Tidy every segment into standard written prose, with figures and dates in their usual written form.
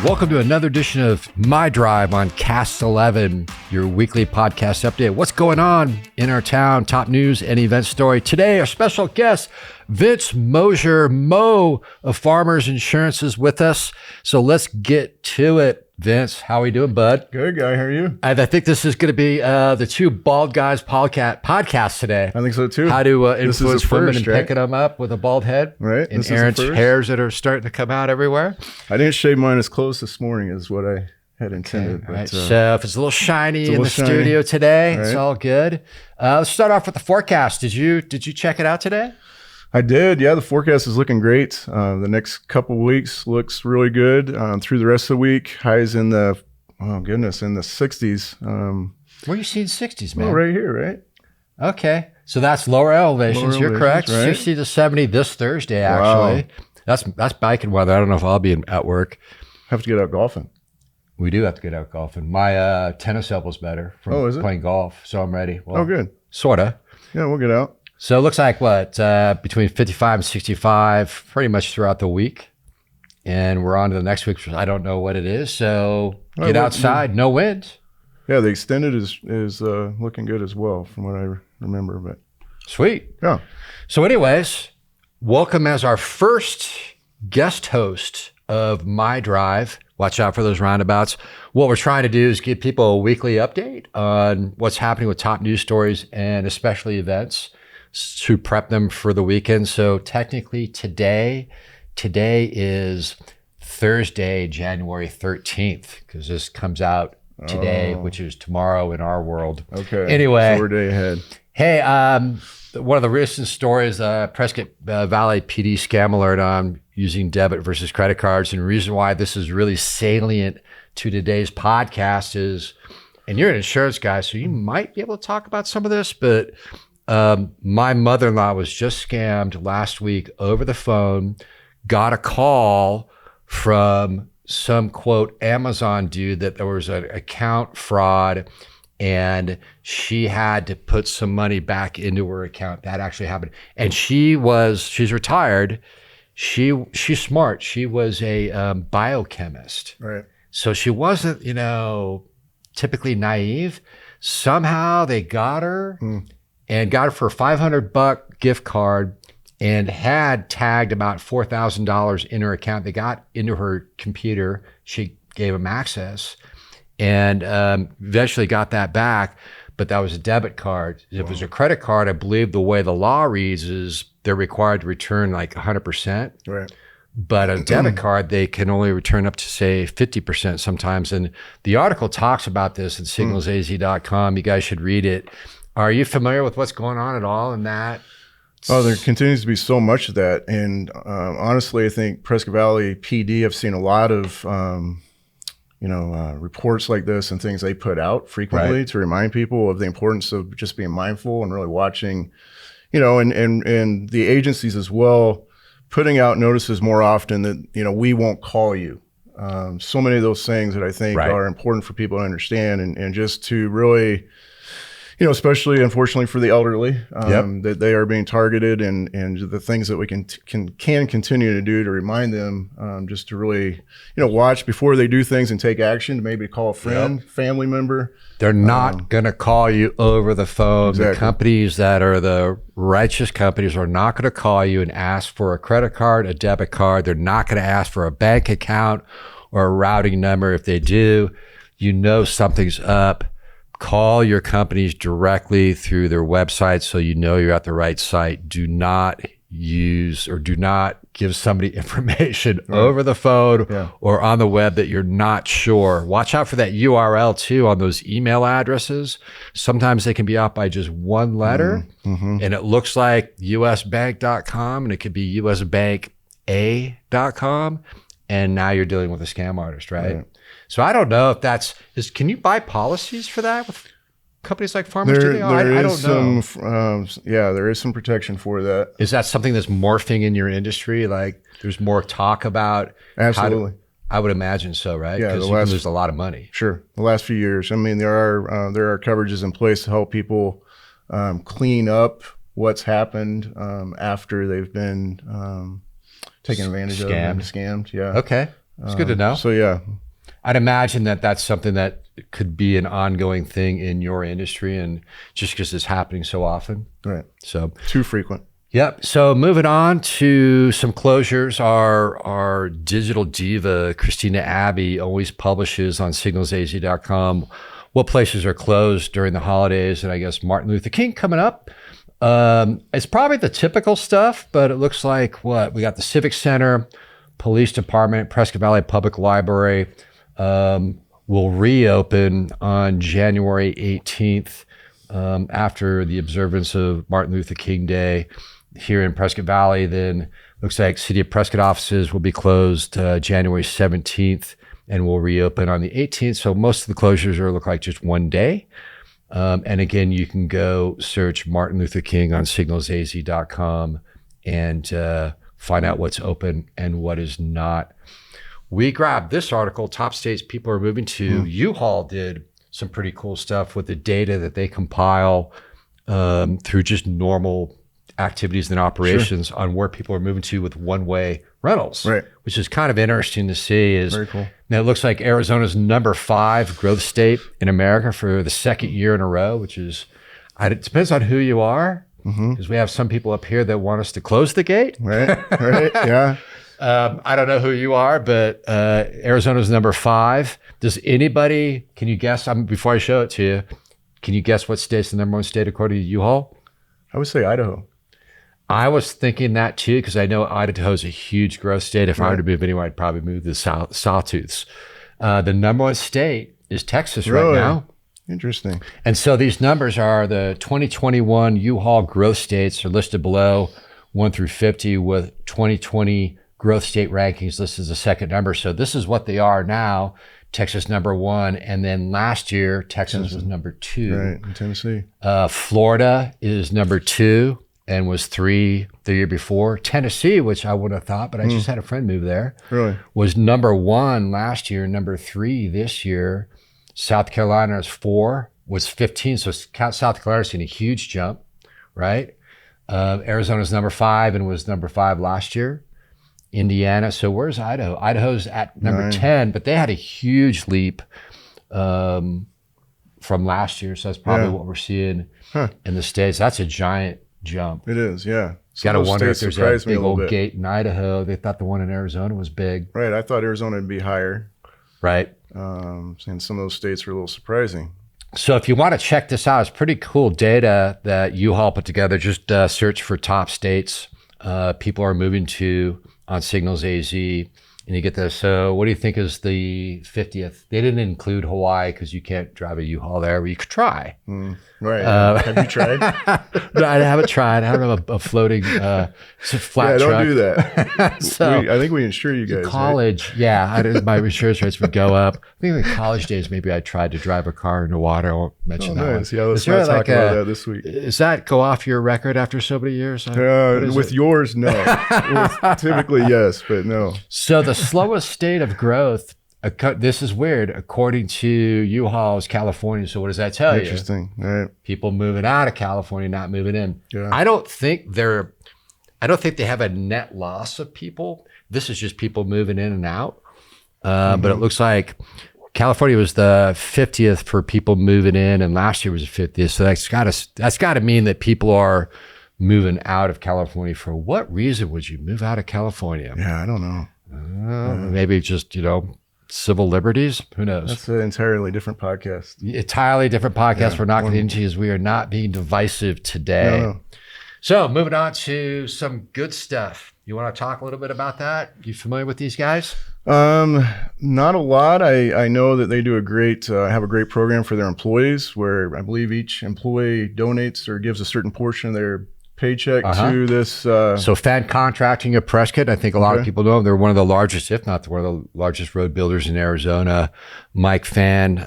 Welcome to another edition of My Drive on Cast 11, your weekly podcast update. What's going on in our town, top news and event story. Today, our special guest, Vince Moser, Mo of Farmers Insurance, is with us. So let's get to it. Vince, how are we doing, bud? Good, guy. How are you? I think this is going to be the two bald guys podcast today. I think so, too. How to influence women and picking them up with a bald head. Right. And Aaron's hairs that are starting to come out everywhere. I didn't shave mine as close this morning as what I had intended. Okay, but, right. So if it's a little shiny in the studio today, right. It's all good. Let's start off with the forecast. Did you check it out today? I did. Yeah, the forecast is looking great. The next couple of weeks looks really good. Through the rest of the week, highs in the, in the 60s. Where are you seeing 60s, man? Oh, right here, right? Okay. So that's lower elevations. You're correct. Right? 60 to 70 this Thursday, actually. Wow. That's biking weather. I don't know if I'll be at work. Have to get out golfing. We do have to get out golfing. My tennis elbow's better from playing golf, so I'm ready. Well, good. Sort of. Yeah, we'll get out. So it looks like between 55 and 65 pretty much throughout the week. And we're on to the next week, which I don't know what it is. So get outside, no wind. Yeah, the extended is looking good as well from what I remember. But sweet. Yeah. So anyways, welcome as our first guest host of My Drive. Watch out for those roundabouts. What we're trying to do is give people a weekly update on what's happening with top news stories and especially events to prep them for the weekend. So technically today is Thursday, January 13th, because this comes out today, which is tomorrow in our world. Okay. Anyway. So we're day ahead. Hey, one of the recent stories, Prescott Valley PD scam alert on using debit versus credit cards. And the reason why this is really salient to today's podcast is, and you're an insurance guy, so you might be able to talk about some of this, but my mother-in-law was just scammed last week over the phone, got a call from some, quote, Amazon dude that there was an account fraud and she had to put some money back into her account. That actually happened. And she's retired. She's smart. She was a biochemist. Right. So she wasn't, typically naive. Somehow they got her. And got her for a $500 gift card and had tagged about $4,000 in her account. They got into her computer. She gave them access and eventually got that back. But that was a debit card. If it was a credit card, I believe the way the law reads is they're required to return like 100%. Right. But a debit card, they can only return up to, say, 50% sometimes. And the article talks about this at signalsaz.com. You guys should read it. Are you familiar with what's going on at all in that? Oh, there continues to be so much of that. And honestly, I think Prescott Valley PD have seen a lot of, reports like this and things they put out frequently to remind people of the importance of just being mindful and really watching, and the agencies as well, putting out notices more often that, we won't call you. So many of those things that I think are important for people to understand and just to really, especially unfortunately for the elderly, that they are being targeted and the things that we can continue to do to remind them, just to really, watch before they do things and take action, to maybe call a friend, family member. They're not going to call you over the phone. Exactly. The companies that are the righteous companies are not going to call you and ask for a credit card, a debit card. They're not going to ask for a bank account or a routing number. If they do, something's up. Call your companies directly through their website so you're at the right site. Do not use or do not give somebody information over the phone or on the web that you're not sure. Watch out for that URL too on those email addresses. Sometimes they can be out by just one letter and it looks like usbank.com and it could be usbanka.com. And now you're dealing with a scam artist, right? So I don't know if can you buy policies for that with companies like Farmers? I don't know. There is some protection for that. Is that something that's morphing in your industry? Like there's more talk about? Absolutely. I would imagine so, right? Yeah, because you can lose a lot of money. Sure. The last few years. I mean, there are coverages in place to help people clean up what's happened after they've been taken advantage of and scammed. Yeah. Okay. It's good to know. So yeah, I'd imagine that that's something that could be an ongoing thing in your industry, and just because it's happening so often. right. So Too frequent. yep. So moving on to some closures, our digital diva, Christina Abbey, always publishes on signalsaz.com what places are closed during the holidays. And I guess Martin Luther King coming up. It's probably the typical stuff, but it looks like we got the Civic Center, Police Department, Prescott Valley Public Library will reopen on January 18th after the observance of Martin Luther King Day here in Prescott Valley. Then looks like City of Prescott offices will be closed January 17th and will reopen on the 18th. So most of the closures look like just one day. And again, you can go search Martin Luther King on signalsaz.com and find out what's open and what is not. We grabbed this article, top states people are moving to. U-Haul did some pretty cool stuff with the data that they compile through just normal activities and operations on where people are moving to with one-way rentals, Right. which is kind of interesting to see. Very cool. Now it looks like Arizona's number 5 growth state in America for the second year in a row, which is, it depends on who you are, because we have some people up here that want us to close the gate. Right. Yeah. I don't know who you are, but Arizona's number 5. Does anybody, can you guess, before I show it to you, can you guess what state's the number 1 state according to U-Haul? I would say Idaho. I was thinking that too, because I know Idaho is a huge growth state. If I were to move anywhere, I'd probably move to the Sawtooths. The number 1 state is Texas right now. Interesting. And so these numbers are the 2021 U-Haul growth states are listed below 1 through 50 with 2020 growth state rankings listed as the second number. So this is what they are now. Texas number 1, and then last year Texas was number 2. Right, in Tennessee. Florida is number 2 and was 3 the year before. Tennessee, which I wouldn't have thought, but I just had a friend move there, Really? was number 1 last year, number 3 this year. South Carolina is 4, was 15. So South Carolina's seen a huge jump, right? Arizona's number 5 and was number 5 last year. Indiana. So where's Idaho? Idaho's at number 10, but they had a huge leap from last year. So that's probably what we're seeing in the States. That's a giant jump. It is, yeah. Got to wonder if there's a big old bit. gate in Idaho. They thought the one in Arizona was big. Right, I thought Arizona would be higher. Right. And some of those states were a little surprising. So if you want to check this out, it's pretty cool data that U-Haul put together. Just search for top states people are moving to on Signals AZ, and you get this. So what do you think is the 50th? They didn't include Hawaii because you can't drive a U-Haul there, but you could try. Right. Have you tried? No, I haven't tried. I don't have a floating flat truck. Don't do that. So I think we insure you guys. college, my insurance rates would go up. I think in college days, maybe I tried to drive a car into water. I won't mention that Nice. one. Yeah, let's Is there not talk about that this week. Does that go off your record after so many years? With yours, no. Typically, yes, but no. So the slowest state of growth, this is weird, according to U-Haul's California. So what does that tell you? Interesting. All right. People moving out of California, not moving in. Yeah. I don't think they have a net loss of people. This is just people moving in and out. But it looks like California was the 50th for people moving in, and last year was the 50th. So that's got to mean that people are moving out of California. For what reason would you move out of California? Yeah, I don't know. Maybe just civil liberties. Who knows? That's an entirely different podcast. Entirely different podcast. We're not getting into, as we are not being divisive today. No. So moving on to some good stuff. You want to talk a little bit about that? You familiar with these guys? Not a lot. I know that they do have a great program for their employees, where I believe each employee donates or gives a certain portion of their paycheck to this. So FANN Contracting of Prescott, I think a lot of people know them. They're one of the largest, if not one of the largest road builders in Arizona. Mike FANN,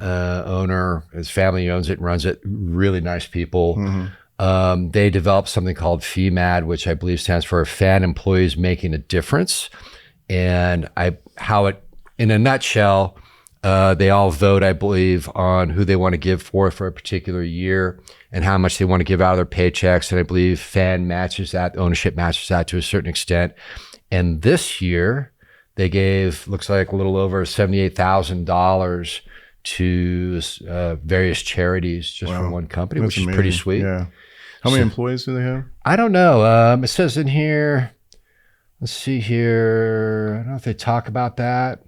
owner, his family owns it and runs it. Really nice people. They developed something called FEMAD, which I believe stands for FANN Employees Making a Difference. And in a nutshell, they all vote, I believe, on who they want to give for a particular year and how much they want to give out of their paychecks. And I believe FANN matches that, ownership matches that to a certain extent. And this year, They gave, looks like a little over $78,000 to various charities just from one company, which is pretty sweet. Yeah. How many employees do they have? I don't know. It says in here, let's see here. I don't know if they talk about that.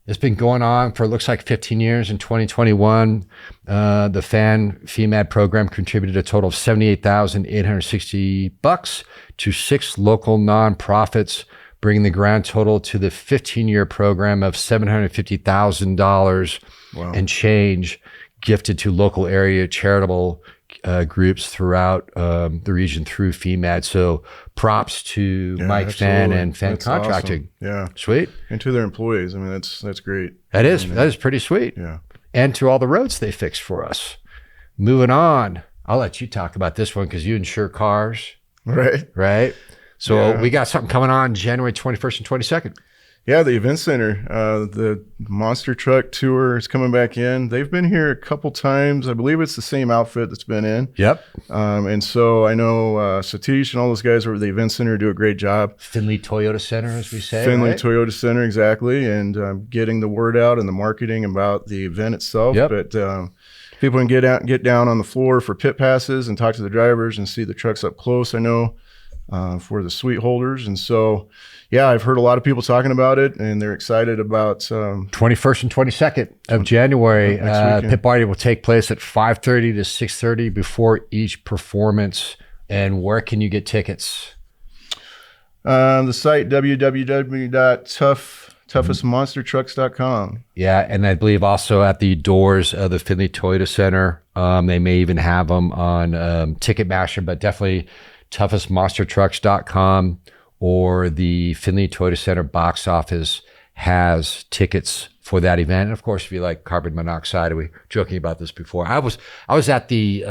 It's been going on for, it looks like 15 years. In 2021, the FANN FEMAD program contributed a total of $78,860 to 6 local nonprofits, bringing the grand total to the 15-year program of $750,000 and change gifted to local area charitable groups throughout the region through FEMAD. So props to Mike FANN and FANN Contracting. Awesome. Yeah. Sweet. And to their employees. I mean, that's great. That is pretty sweet. Yeah. And to all the roads they fixed for us. Moving on. I'll let you talk about this one because you insure cars. Right. So we got something coming on January 21st and 22nd. Yeah, the event center, the monster truck tour is coming back in. They've been here a couple times. I believe it's the same outfit that's been in. Yep. And so I know Satish and all those guys over at the event center do a great job. Findlay Toyota Center, as we say. Findlay Toyota Center, exactly. And getting the word out and the marketing about the event itself. Yep. But people can get down on the floor for pit passes and talk to the drivers and see the trucks up close, I know, for the suite holders. And so, yeah, I've heard a lot of people talking about it, and they're excited about 21st and 22nd of January. Pit party will take place at 5:30 to 6:30 before each performance. And where can you get tickets? The site www.toughestmonstertrucks.com. Yeah, and I believe also at the doors of the Findlay Toyota Center. They may even have them on Ticketmaster, but definitely toughestmonstertrucks.com. Or the Findlay Toyota Center box office has tickets for that event. And of course, if you like carbon monoxide, we were joking about this before. I was at the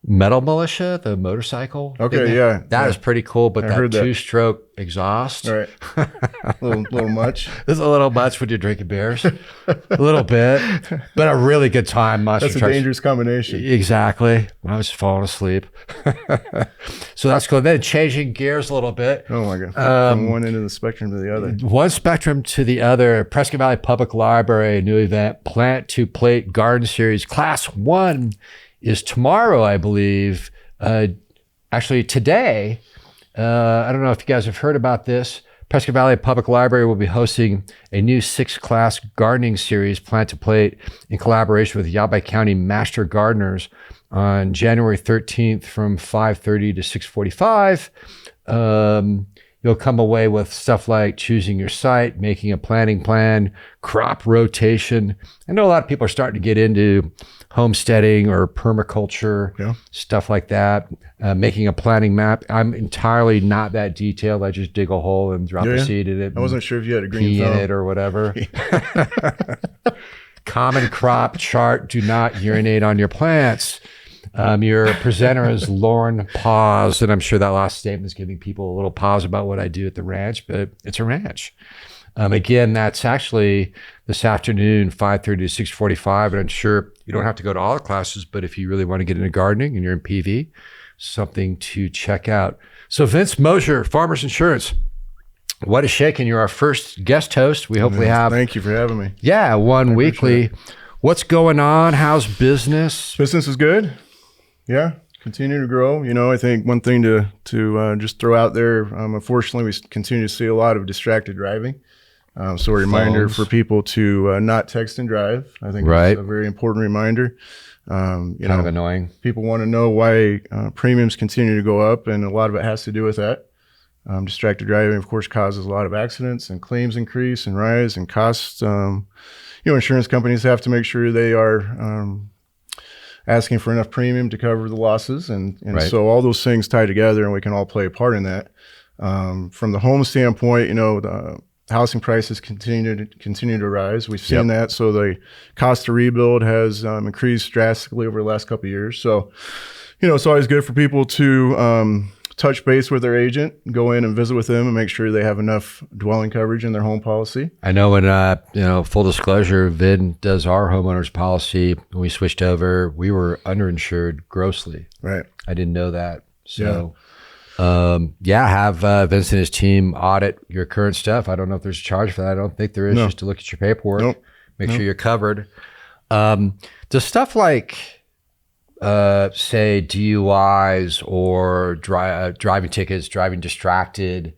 Metal Militia, the motorcycle. Okay, yeah. That is pretty cool, but that two-stroke exhaust. Right. a little much. It's a little much when you're drinking beers. A little bit, but a really good time. That's a dangerous combination. Exactly. I was falling asleep. So that's cool. Then changing gears a little bit. Oh my God. From one end of the spectrum to the other. One spectrum to the other. Prescott Valley Public Library, a new event, Plant to Plate Garden Series. Class 1 is tomorrow, I believe. Actually, today. I don't know if you guys have heard about this. Prescott Valley Public Library will be hosting a new 6-class gardening series, Plant to Plate, in collaboration with Yaba County Master Gardeners on January 13th from 5:30 to 6:45. You'll come away with stuff like choosing your site, making a planting plan, crop rotation. I know a lot of people are starting to get into homesteading or permaculture, stuff like that, making a planting map. I'm entirely not that detailed. I just dig a hole and drop a seed in it. I wasn't sure if you had a green thumb in it or whatever. Common crop chart. Do not urinate on your plants. Your presenter is Lauren Pause, and I'm sure that last statement is giving people a little pause about what I do at the ranch, but it's a ranch. Again, that's actually this afternoon, 5:30 to 6:45, and I'm sure you don't have to go to all the classes, but if you really want to get into gardening and you're in PV, something to check out. So Vince Moser, Farmers Insurance. What is shaking? You're our first guest host. We hopefully have. Thank you for having me. Yeah, one weekly. What's going on? How's business? Business is good. Yeah, continue to grow. You know, I think one thing to just throw out there, unfortunately, we continue to see a lot of distracted driving. So a reminder for people to not text and drive. I think that's a very important reminder. Kind of annoying. People want to know why premiums continue to go up, and a lot of it has to do with that. Distracted driving, of course, causes a lot of accidents, and claims increase and rise and costs. Insurance companies have to make sure they are asking for enough premium to cover the losses. And so all those things tie together, and we can all play a part in that. From the home standpoint, the housing prices continue to rise. We've seen that. So the cost to rebuild has increased drastically over the last couple of years. So, it's always good for people to touch base with their agent, go in and visit with them and make sure they have enough dwelling coverage in their home policy. I know when, full disclosure, Vin does our homeowners policy. When we switched over, we were underinsured grossly. Right. I didn't know that. So Have Vince and his team audit your current stuff. I don't know if there's a charge for that. I don't think there is. Just to look at your paperwork, make sure you're covered. Does stuff like, say, DUIs or driving tickets, driving distracted,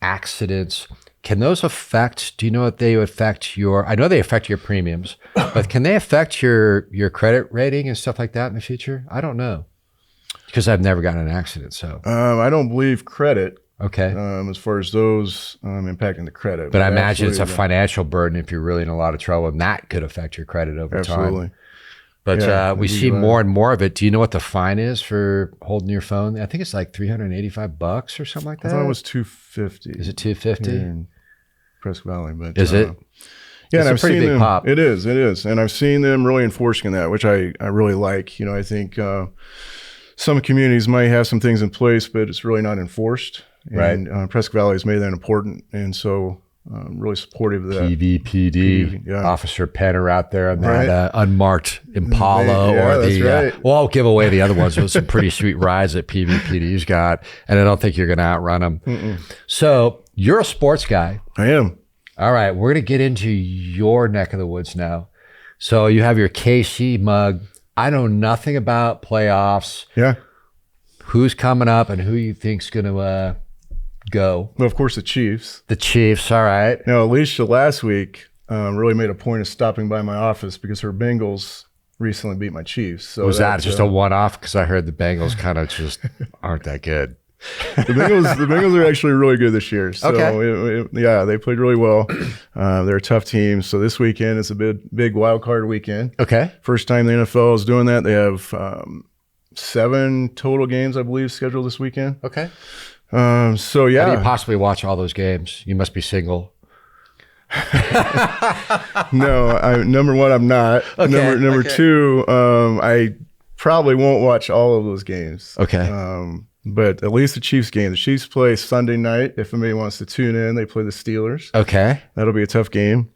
accidents, can those affect, do you know if they affect I know they affect your premiums, but can they affect your credit rating and stuff like that in the future? I don't know. Because I've never gotten in an accident, so. I don't believe credit. Okay. As far as those impacting the credit. But I imagine it's a financial burden if you're really in a lot of trouble, and that could affect your credit over time. But we see more and more of it. Do you know what the fine is for holding your phone? I think it's like $385 or something like that. I thought it was $250. Is it $250? In Prescott Valley, but is it? Yeah, it's and a I've pretty seen big them. pop. It is, and I've seen them really enforcing that, which I really like. You know, I think some communities might have some things in place, but it's really not enforced. And Prescott Valley has made that important, and so I'm really supportive of that. PVPD, Officer Penner out there on that unmarked Impala, well, I'll give away the other ones. There's some pretty sweet rides that PVPD's got, and I don't think you're going to outrun them. So you're a sports guy. I am. All right, we're going to get into your neck of the woods now. So you have your KC mug. I know nothing about playoffs. Yeah. Who's coming up and who you think's going to go? Well, of course, the Chiefs. The Chiefs, all right. Now, Alicia last week really made a point of stopping by my office because her Bengals recently beat my Chiefs. So was that just a one-off? Because I heard the Bengals kind of just aren't that good. The Bengals are actually really good this year. So they played really well. They're a tough team. So this weekend is a big wild card weekend. Okay. First time the NFL is doing that. They have 7 total games, I believe, scheduled this weekend. Okay. How do you possibly watch all those games? You must be single. No, number one, I'm not. Okay. Number two, I probably won't watch all of those games. Okay. But at least the Chiefs game. The Chiefs play Sunday night. If anybody wants to tune in, they play the Steelers. Okay. That'll be a tough game.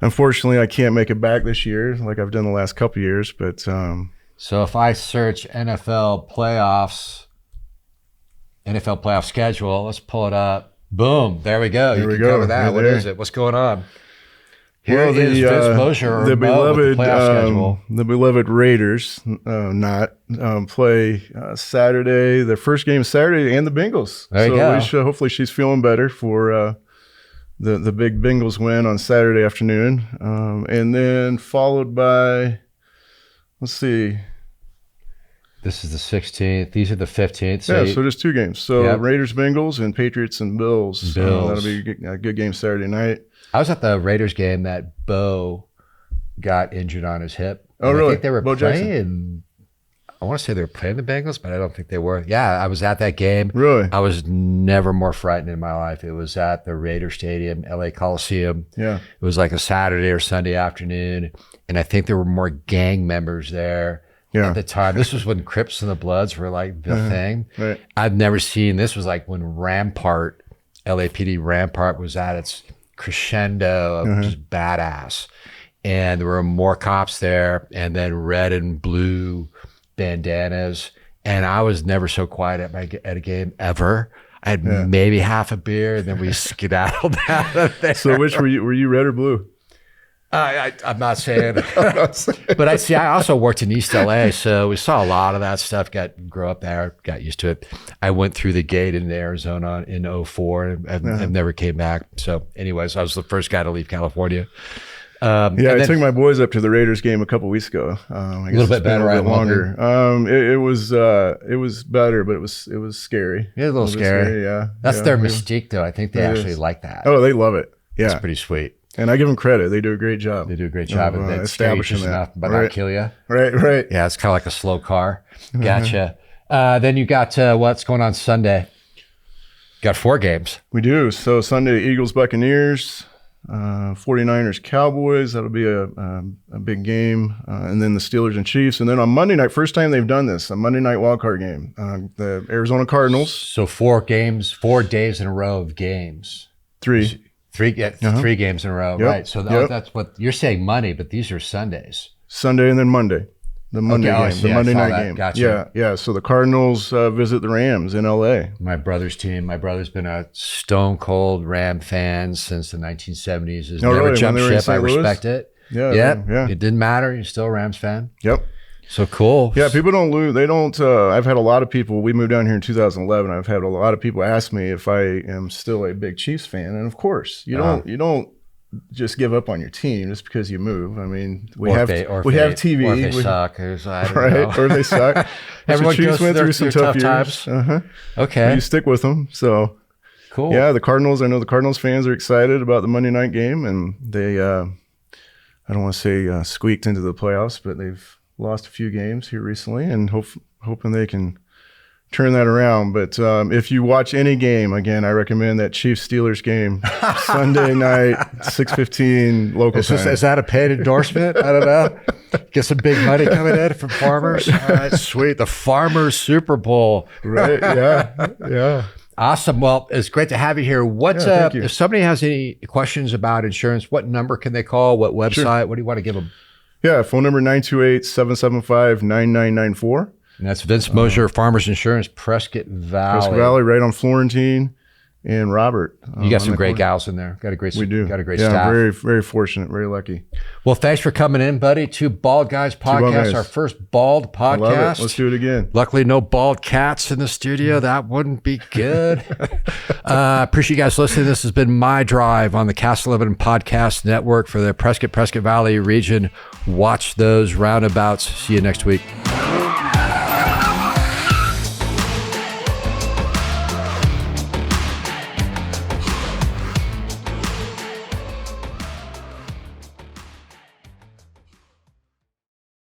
Unfortunately, I can't make it back this year like I've done the last couple of years. But so if I search NFL playoff schedule, let's pull it up. Boom. There we go. You can cover that. What is it? What's going on? Here is Vince Moser, the beloved Raiders, play Saturday. Their first game is Saturday, and the Bengals. There you go. Alicia, hopefully she's feeling better for the big Bengals win on Saturday afternoon, and then followed by, let's see. This is the 16th. These are the 15th. So just 2 games. So Raiders, Bengals, and Patriots and Bills. That'll be a good game Saturday night. I was at the Raiders game that Bo got injured on his hip. Oh, really? I think they were Bo playing. Jackson. I want to say they were playing the Bengals, but I don't think they were. Yeah, I was at that game. Really? I was never more frightened in my life. It was at the Raider Stadium, LA Coliseum. Yeah. It was like a Saturday or Sunday afternoon, and I think there were more gang members there. At the time. This was when Crips and the Bloods were like the thing. Right. I've never seen, this was like when Rampart, LAPD Rampart was at its crescendo of just badass. And there were more cops there, and then red and blue bandanas. And I was never so quiet at a game ever. I had maybe half a beer, and then we skedaddled out of there. So which were you red or blue? I'm not saying, but I also worked in East LA, so we saw a lot of that stuff. Grew up there, got used to it. I went through the gate into Arizona in 2004 and never came back. So anyways, I was the first guy to leave California. I took my boys up to the Raiders game a couple weeks ago. A little bit better, right? Longer. It was better, but it was scary. It was a little scary. Yeah, that's their mystique, though. I think they actually like that. Oh, they love it. Yeah, it's pretty sweet. And I give them credit; they do a great job. They do a great job of establishing that, but not kill you. Right. Yeah, it's kind of like a slow car. Gotcha. Then you got what's going on Sunday? Got 4 games. We do. So Sunday, Eagles, Buccaneers. 49ers, Cowboys. That'll be a big game. And then the Steelers and Chiefs. And then on Monday night, first time they've done this, a Monday night wildcard game. The Arizona Cardinals. So 4 games, 4 days in a row of games. 3 games in a row, right? So that's what you're saying Monday, but these are Sundays. Sunday and then Monday. The Monday game, the Monday night game. Gotcha. Yeah. So the Cardinals visit the Rams in LA. My brother's team. My brother's been a stone cold Ram fan since the 1970s. Has never jumped ship. I respect it. Yeah. It didn't matter. You're still a Rams fan. Yep. So cool. Yeah, people don't lose. They don't. I've had a lot of people. We moved down here in 2011. I've had a lot of people ask me if I am still a big Chiefs fan, and of course, you don't just give up on your team just because you move. I mean, we have TV. Or if they suck. Or they suck. Everyone Chiefs went through some tough years. Times. Okay. But you stick with them. So cool. Yeah, the Cardinals. I know the Cardinals fans are excited about the Monday night game, and they. I don't want to say squeaked into the playoffs, but they've lost a few games here recently, and hoping they can turn that around. But if you watch any game, again, I recommend that Chiefs-Steelers game, Sunday night, 6:15 local time. Is that a paid endorsement? I don't know. Get some big money coming in from Farmers. All right, sweet. The Farmers Super Bowl. Right, yeah. Awesome. Well, it's great to have you here. Thank you. If somebody has any questions about insurance, what number can they call? What website? Sure. What do you want to give them? Yeah, phone number 928-775-9994. And that's Vince Moser, Farmers Insurance, Prescott Valley. Prescott Valley, right on Florentine and Robert. You got some great gals in there. We do. Got a great staff. Yeah, very, very fortunate, very lucky. Well, thanks for coming in, buddy. Two Bald Guys podcast, our first bald podcast. I love it. Let's do it again. Luckily, no bald cats in the studio. That wouldn't be good. Appreciate you guys listening. This has been my drive on the Castle Living Podcast Network for the Prescott Valley region. Watch those roundabouts. See you next week.